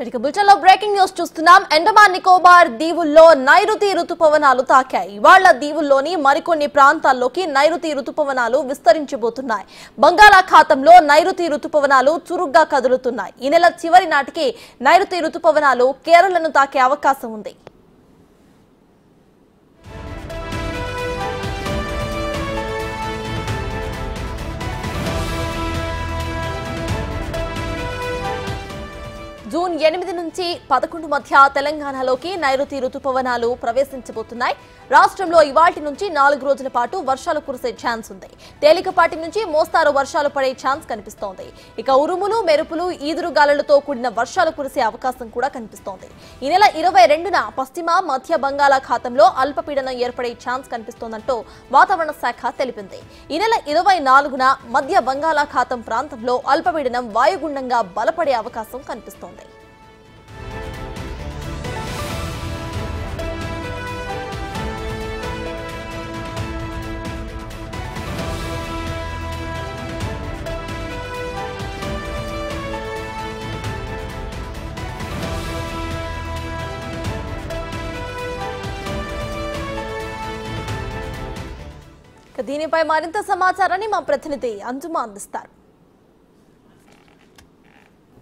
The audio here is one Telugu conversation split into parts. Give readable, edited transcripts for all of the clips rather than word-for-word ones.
బులెటిన్లో బ్రేకింగ్ న్యూస్ చూస్తున్నాం. అండమాన్ నికోబార్ దీవుల్లో నైరుతి రుతుపవనాలు తాకాయి. ఇవాళ దీవుల్లోని మరికొన్ని ప్రాంతాల్లోకి నైరుతి రుతుపవనాలు విస్తరించబోతున్నాయి. బంగాళాఖాతంలో నైరుతి రుతుపవనాలు చురుగ్గా కదులుతున్నాయి. ఈ నెల చివరి నాటికి నైరుతి రుతుపవనాలు కేరళను తాకే అవకాశం ఉంది. జూన్ 8 నుంచి 11 మధ్య తెలంగాణలోకి నైరుతి రుతుపవనాలు ప్రవేశించబోతున్నాయి. రాష్ట్రంలో ఇవాల్టి నుంచి 4 రోజుల పాటు వర్షాలు కురిసే ఛాన్స్ ఉంది. తేలికపాటి నుంచి మోస్తారు వర్షాలు పడే ఛాన్స్ కనిపిస్తోంది. ఇక ఉరుములు, మెరుపులు, ఈదురుగాలులతో కూడిన వర్షాలు కురిసే అవకాశం కూడా కనిపిస్తోంది. ఈ నెల 22న పశ్చిమ మధ్య బంగాళాఖాతంలో అల్పపీడనం ఏర్పడే ఛాన్స్ కనిపిస్తోందంటూ వాతావరణ శాఖ తెలిపింది. ఈ నెల 24న మధ్య బంగాళాఖాతం ప్రాంతంలో అల్పపీడనం వాయుగుండంగా బలపడే అవకాశం కనిపిస్తోంది. దీనిపై మరింత సమాచారాన్ని మా ప్రతినిధి అంజుమ అందిస్తారు.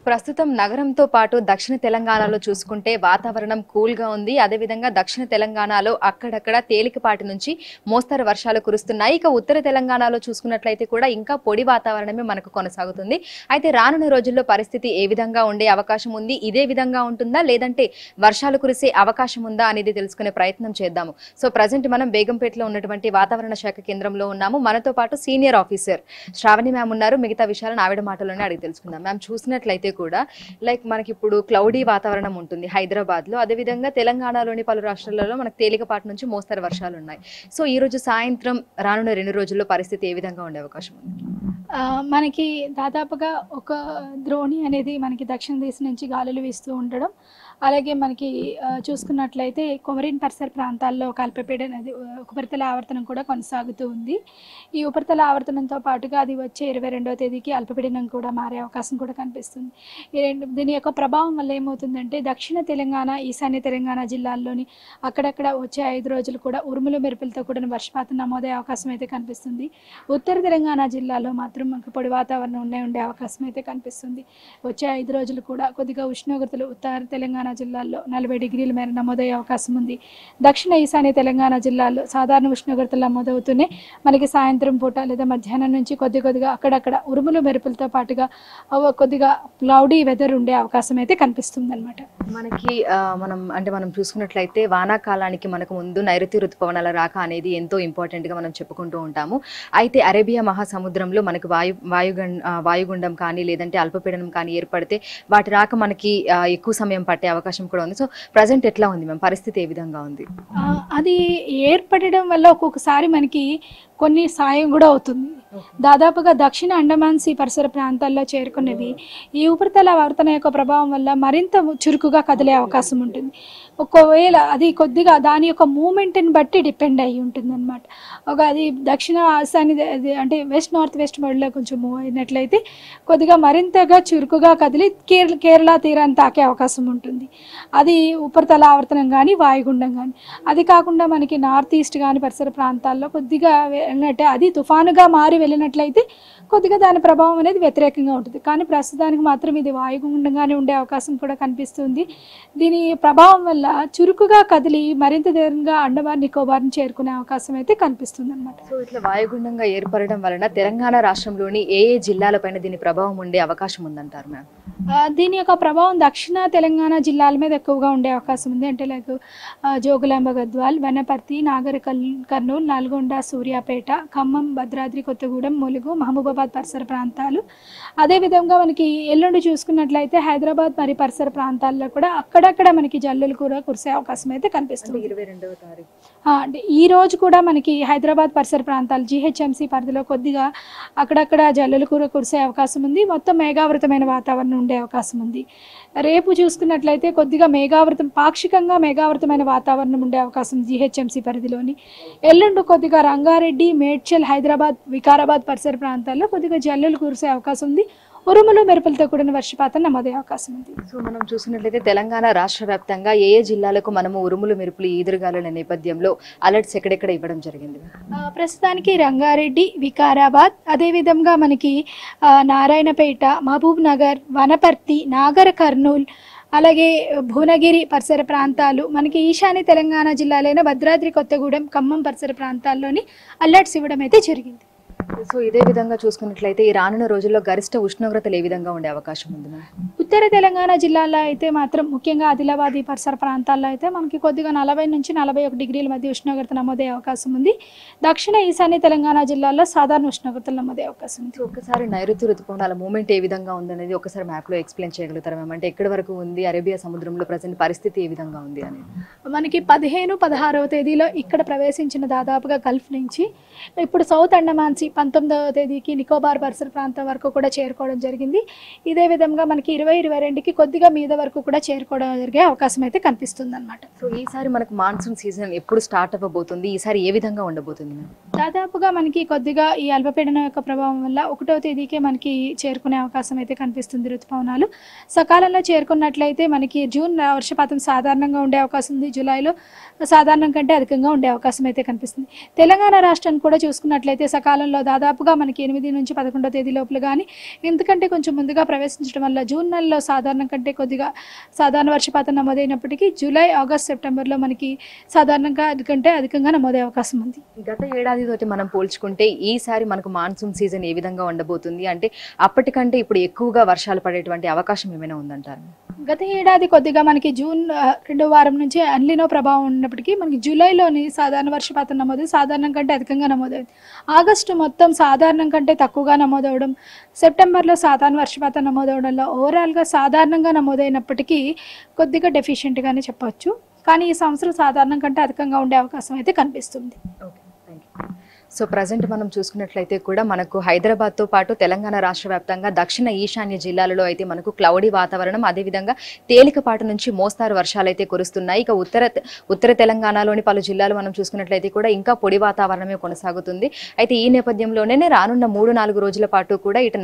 ప్రస్తుతం నగరంతో పాటు దక్షిణ తెలంగాణలో చూసుకుంటే వాతావరణం కూల్ గా ఉంది. అదేవిధంగా దక్షిణ తెలంగాణలో అక్కడక్కడ తేలికపాటి నుంచి మోస్తరు వర్షాలు కురుస్తున్నాయి. ఇక ఉత్తర తెలంగాణలో చూసుకున్నట్లయితే కూడా ఇంకా పొడి వాతావరణమే మనకు కొనసాగుతుంది. అయితే రానున్న రోజుల్లో పరిస్థితి ఏ విధంగా ఉండే అవకాశం ఉంది, ఇదే విధంగా ఉంటుందా లేదంటే వర్షాలు కురిసే అవకాశం ఉందా అనేది తెలుసుకునే ప్రయత్నం చేద్దాము. సో ప్రజెంట్ మనం బేగంపేటలో ఉన్నటువంటి వాతావరణ శాఖ కేంద్రంలో ఉన్నాము. మనతో పాటు సీనియర్ ఆఫీసర్ శ్రావణి మ్యామ్ ఉన్నారు. మిగతా విషయాలను ఆవిడ మాటలోనే అడిగి తెలుసుకుందాం. మ్యామ్, చూసినట్లయితే కూడా లైక్ మనకి ఇప్పుడు క్లౌడీ వాతావరణం ఉంటుంది హైదరాబాద్ లో. అదేవిధంగా తెలంగాణలోని పలు రాష్ట్రాలలో మనకు తేలికపాటి నుంచి మోస్తరు వర్షాలు ఉన్నాయి. సో ఈ రోజు సాయంత్రం రానున్న 2 రోజుల్లో పరిస్థితి ఏ విధంగా ఉండే అవకాశం ఉంది? మనకి దాదాపుగా ఒక ద్రోణి అనేది మనకి దక్షిణ దిశ నుంచి గాలులు వీస్తూ ఉండడం, అలాగే మనకి చూసుకున్నట్లయితే కొమరిన్ పరిసర ప్రాంతాల్లో ఒక అల్పపీడన ఉపరితల ఆవర్తనం కూడా కొనసాగుతూ ఉంది. ఈ ఉపరితల ఆవర్తనంతో పాటుగా అది వచ్చే 22వ తేదీకి అల్పపీడనం కూడా మారే అవకాశం కూడా కనిపిస్తుంది. దీని యొక్క ప్రభావం వల్ల ఏమవుతుందంటే దక్షిణ తెలంగాణ, ఈశాన్య తెలంగాణ జిల్లాల్లోని అక్కడక్కడ వచ్చే 5 రోజులు కూడా ఉరుములు మెరుపులతో కూడిన వర్షపాతం నమోదయ్యే అవకాశం అయితే కనిపిస్తుంది. ఉత్తర తెలంగాణ జిల్లాలో మాత్రం మనకు పొడి వాతావరణం ఉండే అవకాశం అయితే కనిపిస్తుంది. వచ్చే 5 రోజులు కూడా కొద్దిగా ఉష్ణోగ్రతలు ఉత్తర తెలంగాణ జిల్లాల్లో 40 డిగ్రీల మేర నమోదయ్యే అవకాశం ఉంది. దక్షిణ ఈశాన్య తెలంగాణ జిల్లాల్లో సాధారణ ఉష్ణోగ్రతలు నమోదవుతూనే మనకి సాయంత్రం పూట లేదా మధ్యాహ్నం నుంచి కొద్దిగా అక్కడక్కడ ఉరుములు మెరుపులతో పాటుగా కొద్దిగా క్లౌడీ వెదర్ ఉండే అవకాశం అయితే కనిపిస్తుంది అనమాట. మనకి మనం చూసుకున్నట్లయితే వానాకాలానికి మనకు ముందు నైరుతి ఋతుపవనాల రాక అనేది ఎంతో ఇంపార్టెంట్ గా మనం చెప్పుకుంటూ ఉంటాము. అయితే అరేబియా మహాసముద్రంలో మనకు వాయుగుండం కానీ లేదంటే అల్పపీడనం కానీ ఏర్పడితే వాటి రాక మనకి ఎక్కువ సమయం పట్టే అవకాశం కూడా ఉంది. సో ప్రజెంట్ ఎట్లా ఉంది మ్యామ్, పరిస్థితి ఏ విధంగా ఉంది? అది ఏర్పడడం వల్ల ఒక్కొక్కసారి మనకి కొన్ని సాయం కూడా అవుతుంది. దాదాపుగా దక్షిణ అండమాన్ సీ పరిసర ప్రాంతాల్లో చేరుకున్నవి ఈ ఉపరితల ఆవర్తన యొక్క ప్రభావం వల్ల మరింత చురుకుగా కదిలే అవకాశం ఉంటుంది. ఒకవేళ అది కొద్దిగా దాని యొక్క మూమెంట్ని బట్టి డిపెండ్ అయ్యి ఉంటుంది అనమాట. అది దక్షిణ ఆశాన్ని అంటే వెస్ట్ నార్త్ వెస్ట్ మోడ్లో కొంచెం మూవ్ అయినట్లయితే కొద్దిగా మరింతగా చురుకుగా కదిలి కేరళ తీరాన్ని తాకే అవకాశం ఉంటుంది. అది ఉపరితల ఆవర్తనం కానీ వాయుగుండం కానీ. అది కాకుండా మనకి నార్త్ ఈస్ట్ కానీ పరిసర ప్రాంతాల్లో కొద్దిగా వెళ్ళినట్టే అది తుఫానుగా మారి వెళ్ళినట్లయితే కొద్దిగా దాని ప్రభావం అనేది వ్యతిరేకంగా ఉంటుంది. కానీ ప్రస్తుతానికి మాత్రం ఇది వాయుగుండంగానే ఉండే అవకాశం కూడా కనిపిస్తుంది. దీని ప్రభావం వల్ల చురుకుగా కదిలి మరింత దూరంగా అండమాన్ నికోబార్ని చేరుకునే అవకాశం అయితే కనిపిస్తుంది అనమాట. సో ఇట్లా వాయుగుండంగా ఏర్పడడం వలన తెలంగాణ రాష్ట్రంలోని ఏ జిల్లాలపైన దీని ప్రభావం ఉండే అవకాశం ఉందంటారు మ్యామ్? దీని యొక్క ప్రభావం దక్షిణ తెలంగాణ జిల్లాల మీద ఎక్కువగా ఉండే అవకాశం ఉంది. అంటే లైక్ జోగులాంబ గద్వాల్, వనపర్తి, నాగర్ కర్నూలు, నల్గొండ, సూర్యాపేట, ఖమ్మం, భద్రాద్రి కొత్తగూడెం, ములుగు, మహబూబాబాద్ పరిసర ప్రాంతాలు. అదేవిధంగా మనకి ఎల్లుండి చూసుకున్నట్లయితే హైదరాబాద్ మరి పరిసర ప్రాంతాల్లో కూడా అక్కడక్కడ మనకి జల్లులు కూడా కురిసే అవకాశం అయితే కనిపిస్తుంది. 22వ తారీఖు అంటే ఈ రోజు కూడా మనకి హైదరాబాద్ పరిసర ప్రాంతాలు జీహెచ్ఎంసీ పరిధిలో కొద్దిగా అక్కడక్కడ జల్లులు కూడా కురిసే అవకాశం ఉంది. మొత్తం మేఘావృతమైన వాతావరణం ఉండే అవకాశం ఉంది. రేపు చూసుకున్నట్లయితే కొద్దిగా పాక్షికంగా మేఘావృతమైన వాతావరణం ఉండే అవకాశం జీహెచ్ఎంసీ పరిధిలోని. ఎల్లుండి కొద్దిగా రంగారెడ్డి, మేడ్చల్, హైదరాబాద్, వికారాబాద్ పరిసర ప్రాంతాల్లో కొద్దిగా జల్లులు కురిసే అవకాశం ఉంది. ఉరుములు మెరుపులతో కూడిన వర్షపాతం నమోదయ్యే అవకాశం ఉంది. సో మనం చూసినట్లయితే తెలంగాణ రాష్ట్ర వ్యాప్తంగా ఏ జిల్లాలకు మనము ఉరుములు మెరుపులు ఈదురుగాలుల నేపథ్యంలో అలర్ట్స్ ఎక్కడెక్కడ ఇవ్వడం జరిగింది? ప్రస్తుతానికి రంగారెడ్డి, వికారాబాద్, అదేవిధంగా మనకి నారాయణపేట, మహబూబ్ నగర్, వనపర్తి, నాగర్ కర్నూల్, అలాగే భువనగిరి పరిసర ప్రాంతాలు, మనకి ఈశాన్య తెలంగాణ జిల్లాలైన భద్రాద్రి కొత్తగూడెం, ఖమ్మం పరిసర ప్రాంతాల్లోని అలర్ట్స్ ఇవ్వడం అయితే జరిగింది. సో ఇదే విధంగా చూసుకున్నట్లయితే ఈ రానున్న రోజుల్లో గరిష్ట ఉష్ణోగ్రతలు ఏ విధంగా ఉండే అవకాశం ఉంది? ఉత్తర తెలంగాణ జిల్లాలో అయితే మాత్రం ముఖ్యంగా ఆదిలాబాద్ ఈ పరిసర ప్రాంతాల్లో అయితే మనకి కొద్దిగా 40 నుంచి 41 డిగ్రీల మధ్య ఉష్ణోగ్రత నమోదయ్యే అవకాశం ఉంది. దక్షిణ ఈశాన్య తెలంగాణ జిల్లాలో సాధారణ ఉష్ణోగ్రతలు నమోదయ్యే అవకాశం ఉంది. ఒకసారి నైరుతి ఋతుపవనాల మూమెంట్ ఏ విధంగా ఉందనేది ఒకసారి మ్యాప్లో ఎక్స్ప్లెయిన్ చేయగలుగుతారా మ్యామ్? అంటే ఎక్కడి వరకు ఉంది, అరేబియా సముద్రంలో ప్రజెంట్ పరిస్థితి ఏ విధంగా ఉంది అనేది? మనకి 15, 16వ తేదీలో ఇక్కడ ప్రవేశించిన దాదాపుగా గల్ఫ్ నుంచి ఇప్పుడు సౌత్ అండమాన్సి 19వ తేదీకి నికోబార్ పరిసర ప్రాంతం వరకు కూడా చేరుకోవడం జరిగింది. ఇదే విధంగా మనకి 20, 22కి కొద్దిగా మీద వరకు కూడా చేరుకోవడం జరిగే అవకాశం అయితే కనిపిస్తుంది అనమాట. సో ఈసారి మనకు మాన్సూన్ సీజన్ ఎప్పుడు స్టార్ట్ అవ్వబోతుంది? ఈసారి ఏ విధంగా ఉండబోతుంది? దాదాపుగా మనకి కొద్దిగా ఈ అల్పపీడనం యొక్క ప్రభావం వల్ల 1వ తేదీకే మనకి చేరుకునే అవకాశం అయితే కనిపిస్తుంది. ఋతుపవనాలు సకాలంలో చేరుకున్నట్లయితే మనకి జూన్ వర్షపాతం సాధారణంగా ఉండే అవకాశం ఉంది. జూలైలో సాధారణం కంటే అధికంగా ఉండే అవకాశం అయితే కనిపిస్తుంది. తెలంగాణ రాష్ట్రాన్ని కూడా చూసుకున్నట్లయితే సకాలంలో దాదాపుగా మనకి 8 నుంచి 11వ తేదీ లోపల కానీ, ఎందుకంటే కొంచెం ముందుగా ప్రవేశించడం వల్ల జూన్ నెలలో సాధారణం కంటే కొద్దిగా సాధారణ వర్షపాతం నమోదైనప్పటికీ జూలై, ఆగస్ట్, సెప్టెంబర్లో మనకి సాధారణంగా కంటే అధికంగా నమోదయ్యే అవకాశం ఉంది. గత ఏడాదితోటి మనం పోల్చుకుంటే ఈసారి మనకు మాన్సూన్ సీజన్ ఏ విధంగా ఉండబోతుంది? అంటే అప్పటికంటే ఇప్పుడు ఎక్కువగా వర్షాలు పడేటువంటి అవకాశం ఏమైనా ఉందంటారు? గత ఏడాది కొద్దిగా మనకి జూన్ 2వ వారం నుంచి ఎల్నినో ప్రభావం ఉన్నప్పటికీ మనకి జూలైలోని సాధారణ వర్షపాతం నమోదు సాధారణం కంటే అధికంగా నమోదైంది. ఆగస్టు మొత్తం సాధారణం కంటే తక్కువగా నమోదవడం, సెప్టెంబర్లో సాధారణ వర్షపాతం నమోదవడంలో ఓవరాల్గా సాధారణంగా నమోదైనప్పటికీ కొద్దిగా డెఫిషియెంట్గానే చెప్పవచ్చు. కానీ ఈ సంవత్సరం సాధారణం కంటే అధికంగా ఉండే అవకాశం అయితే కనిపిస్తుంది. సో ప్రజెంట్ మనం చూసుకున్నట్లయితే కూడా మనకు హైదరాబాద్తో పాటు తెలంగాణ రాష్ట్ర వ్యాప్తంగా దక్షిణ ఈశాన్య జిల్లాలలో అయితే మనకు క్లౌడీ వాతావరణం, అదేవిధంగా తేలికపాటి నుంచి మోస్తారు వర్షాలు అయితే కురుస్తున్నాయి. ఇక ఉత్తర తెలంగాణలోని పలు జిల్లాలు మనం చూసుకున్నట్లయితే కూడా ఇంకా పొడి వాతావరణమే కొనసాగుతుంది. అయితే ఈ నేపథ్యంలోనే రానున్న 3-4 రోజుల పాటు కూడా ఇటు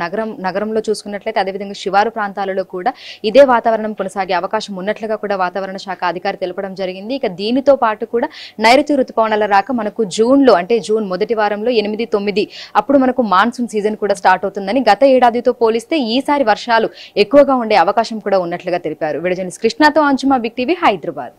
నగరంలో చూసుకున్నట్లయితే అదేవిధంగా శివారు ప్రాంతాలలో కూడా ఇదే వాతావరణం కొనసాగే అవకాశం ఉన్నట్లుగా కూడా వాతావరణ శాఖ అధికారి తెలపడం జరిగింది. ఇక దీనితో పాటు కూడా నైరుతి ఋతుపవనాల రాక మనకు జూన్లో, అంటే జూన్ మొదటి వారంలో 8, 9 అప్పుడు మనకు మాన్సూన్ సీజన్ కూడా స్టార్ట్ అవుతుందని, గత ఏడాదితో పోలిస్తే ఈసారి వర్షాలు ఎక్కువగా ఉండే అవకాశం కూడా ఉన్నట్లుగా తెలిపారు. విడజని కృష్ణతో అంచుమా, బిగ్ టీవీ, హైదరాబాద్.